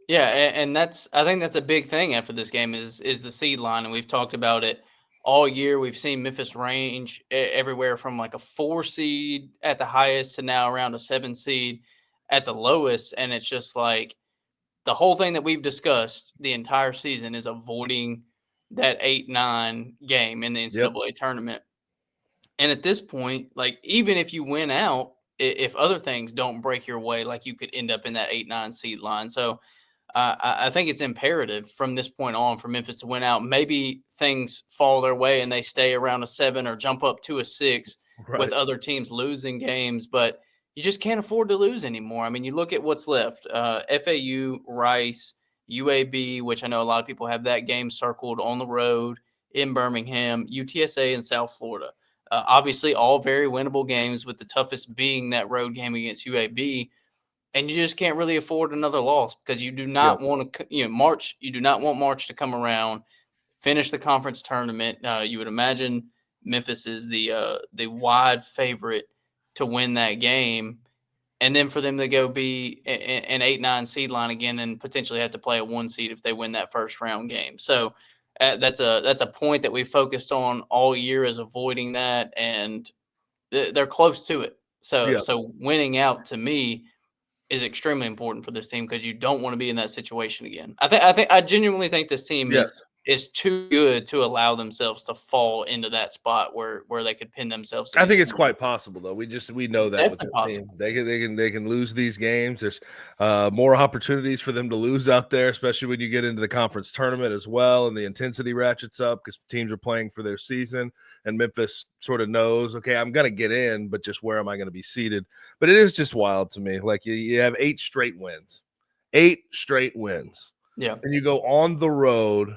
Yeah, and I think that's a big thing after this game is the seed line, and we've talked about it all year. We've seen Memphis range everywhere from like a 4 seed at the highest to now around a 7 seed at the lowest, and it's just like the whole thing that we've discussed the entire season is avoiding that 8-9 game in the Yep. NCAA tournament. And at this point, like even if you win out, if other things don't break your way, like you could end up in that 8-9 seed line. So I think it's imperative from this point on for Memphis to win out. Maybe things fall their way and they stay around a 7 or jump up to a 6 with Right. other teams losing games, but you just can't afford to lose anymore. I mean, you look at what's left: FAU, Rice, UAB, which I know a lot of people have that game circled on the road in Birmingham, UTSA, and South Florida. Obviously, all very winnable games, with the toughest being that road game against UAB, and you just can't really afford another loss because you do Yep. not want to, March. You do not want March to come around, finish the conference tournament. You would imagine Memphis is the wide favorite to win that game, and then for them to go be an 8-9 seed line again and potentially have to play a 1 seed if they win that first round game. So that's a point that we focused on all year, is avoiding that, and they're close to it. So Yep. so winning out to me is extremely important for this team because you don't want to be in that situation again. I genuinely think this team Yes. is too good to allow themselves to fall into that spot where they could pin themselves I think against it's someone. quite possible, though. We know that with Definitely this team, possible. they can lose these games. There's more opportunities for them to lose out there, especially when you get into the conference tournament as well, and the intensity ratchets up because teams are playing for their season. And Memphis sort of knows, okay, I'm gonna get in, but just where am I going to be seated? But it is just wild to me. Like you have 8 straight wins, Yeah. and you go on the road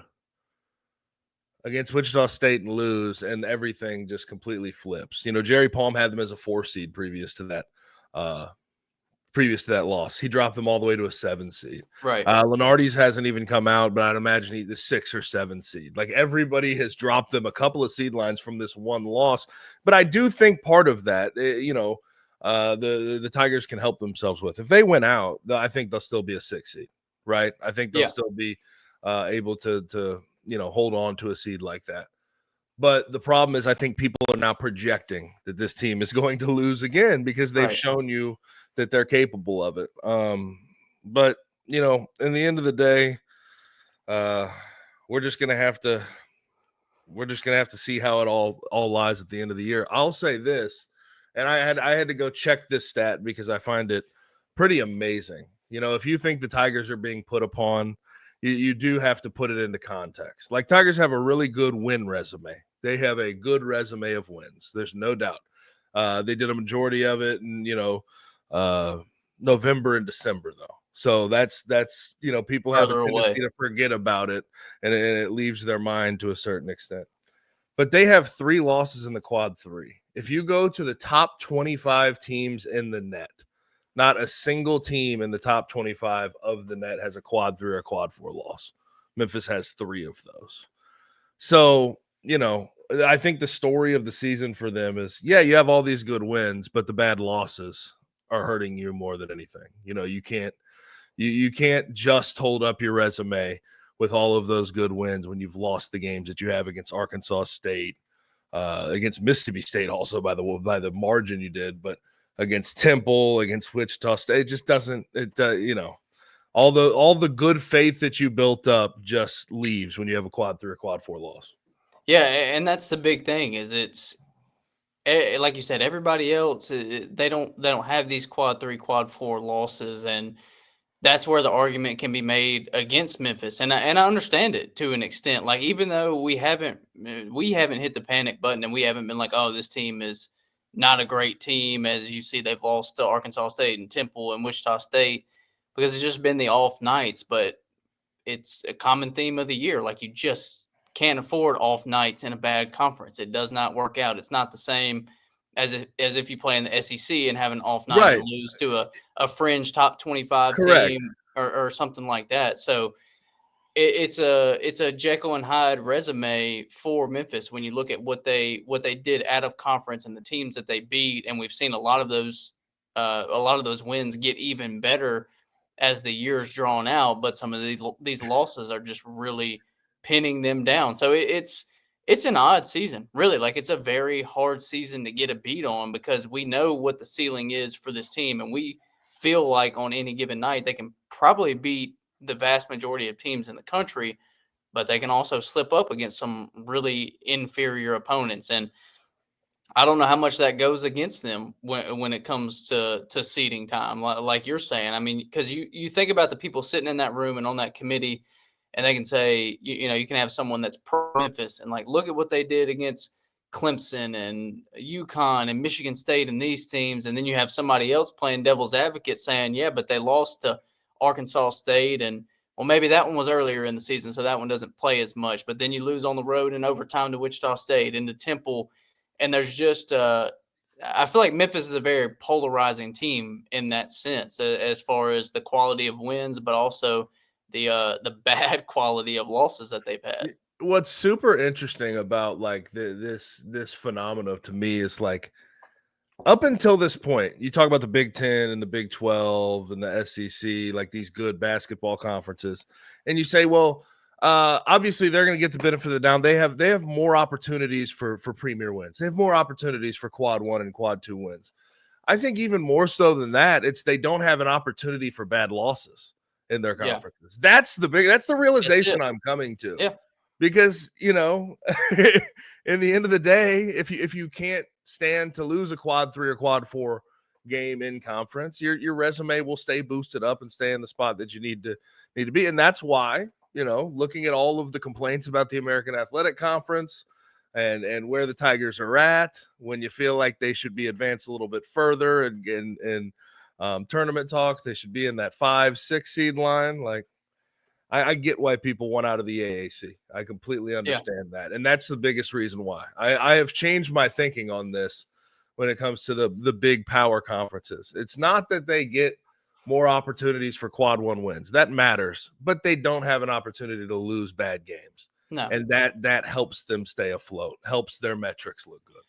against Wichita State and lose, and everything just completely flips. Jerry Palm had them as a 4 seed uh, previous to that loss. He dropped them all the way to a 7 seed. Right. Lenardi's hasn't even come out, but I'd imagine he's the 6 or 7 seed. Like everybody has dropped them a couple of seed lines from this one loss. But I do think part of that, the Tigers can help themselves with. If they win out, I think they'll still be a 6 seed, right? I think they'll Yeah. still be able to hold on to a seed like that. But the problem is, I think people are now projecting that this team is going to lose again because they've Right. shown you that they're capable of it. But in the end of the day, uh, we're just gonna have to see how it all lies at the end of the year. I'll say this, and I had to go check this stat because I find it pretty amazing. If you think the Tigers are being put upon, you do have to put it into context. Like Tigers have a really good win resume. They have a good resume of wins. There's no doubt. They did a majority of it in uh, November and December though. So that's people have a Further tendency away. to forget about it, and it leaves their mind to a certain extent. But they have 3 losses in the quad three. If you go to the top 25 teams in the net, not a single team in the top 25 of the net has a quad three or a quad four loss. Memphis has 3 of those. So, I think the story of the season for them is, yeah, you have all these good wins, but the bad losses are hurting you more than anything. You can't just hold up your resume with all of those good wins when you've lost the games that you have against Arkansas State, against Mississippi State, also by the margin you did, but against Temple, against Wichita State. It just doesn't. All the good faith that you built up just leaves when you have a quad three or quad four loss. Yeah, and that's the big thing is like you said, everybody else, they don't have these quad 3, quad 4 losses, and that's where the argument can be made against Memphis, and I understand it to an extent. Like even though we haven't hit the panic button, and we haven't been like, oh, this team is not a great team, as you see they've lost to Arkansas State and Temple and Wichita State, because it's just been the off nights. But it's a common theme of the year. Like you just can't afford off nights in a bad conference. It does not work out. It's not the same as if you play in the SEC and have an off night and Right. lose to a fringe top 25 Correct. team or something like that. So it's a Jekyll and Hyde resume for Memphis when you look at what they did out of conference and the teams that they beat, and we've seen a lot of those wins get even better as the years drawn out, but some of these losses are just really pinning them down. So it's an odd season, really. Like it's a very hard season to get a beat on because we know what the ceiling is for this team, and we feel like on any given night they can probably beat the vast majority of teams in the country, but they can also slip up against some really inferior opponents. And I don't know how much that goes against them when it comes to seating time, like you're saying. I mean, because you think about the people sitting in that room and on that committee, and they can say, you can have someone that's pro Memphis and like, look at what they did against Clemson and UConn and Michigan State and these teams, and then you have somebody else playing devil's advocate saying, yeah, but they lost to Arkansas State, and well, maybe that one was earlier in the season, so that one doesn't play as much. But then you lose on the road in overtime to Wichita State, into Temple, and there's just I feel like Memphis is a very polarizing team in that sense, as far as the quality of wins, but also the bad quality of losses that they've had. What's super interesting about like this phenomenon to me is like up until this point, you talk about the Big 10 and the Big 12 and the SEC, like these good basketball conferences, and you say, well, obviously they're going to get the benefit of the doubt. They have more opportunities for premier wins. They have more opportunities for quad 1 and quad 2 wins. I think even more so than that, it's they don't have an opportunity for bad losses in their conferences. Yeah. That's the realization I'm coming to. Yeah. Because, in the end of the day, if you can't stand to lose a quad 3 or quad 4 game in conference, your resume will stay boosted up and stay in the spot that you need to be. And that's why, looking at all of the complaints about the American Athletic Conference and where the Tigers are at, when you feel like they should be advanced a little bit further and tournament talks, they should be in that 5-6 seed line. Like, I get why people want out of the AAC. I completely understand that. And that's the biggest reason why. I have changed my thinking on this when it comes to the big power conferences. It's not that they get more opportunities for quad 1 wins. That matters. But they don't have an opportunity to lose bad games. No. And that helps them stay afloat, helps their metrics look good.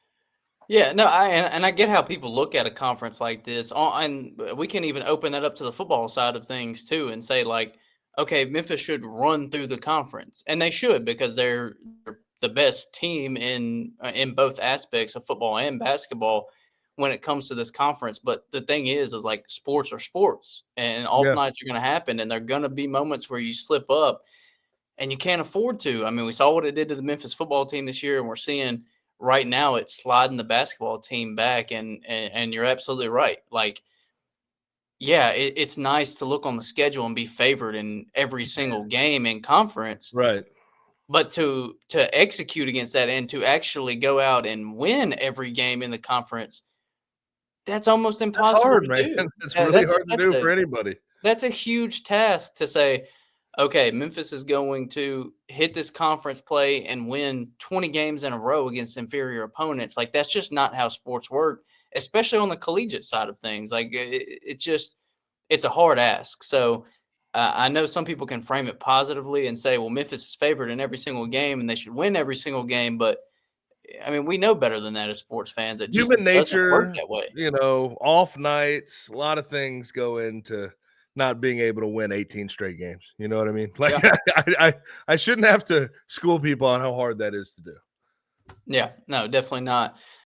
Yeah, no, I get how people look at a conference like this. And we can even open that up to the football side of things too and say, like, okay, Memphis should run through the conference, and they should because they're the best team in both aspects of football and basketball when it comes to this conference. But the thing is like sports are sports, and off nights are going to happen, and there are going to be moments where you slip up, and you can't afford to. I mean, we saw what it did to the Memphis football team this year, and we're seeing right now it's sliding the basketball team back, and you're absolutely right. Like, yeah, it's nice to look on the schedule and be favored in every single game in conference. Right. But to execute against that and to actually go out and win every game in the conference, that's almost impossible to do. It's really hard to do for anybody. That's a huge task to say, okay, Memphis is going to hit this conference play and win 20 games in a row against inferior opponents. Like, that's just not how sports work, especially on the collegiate side of things. Like, it's a hard ask. So I know some people can frame it positively and say, well, Memphis is favored in every single game and they should win every single game. But I mean, we know better than that as sports fans. It just human nature, doesn't work that way. Off nights, a lot of things go into not being able to win 18 straight games. You know what I mean? Like, yeah. I shouldn't have to school people on how hard that is to do. Yeah, no, definitely not.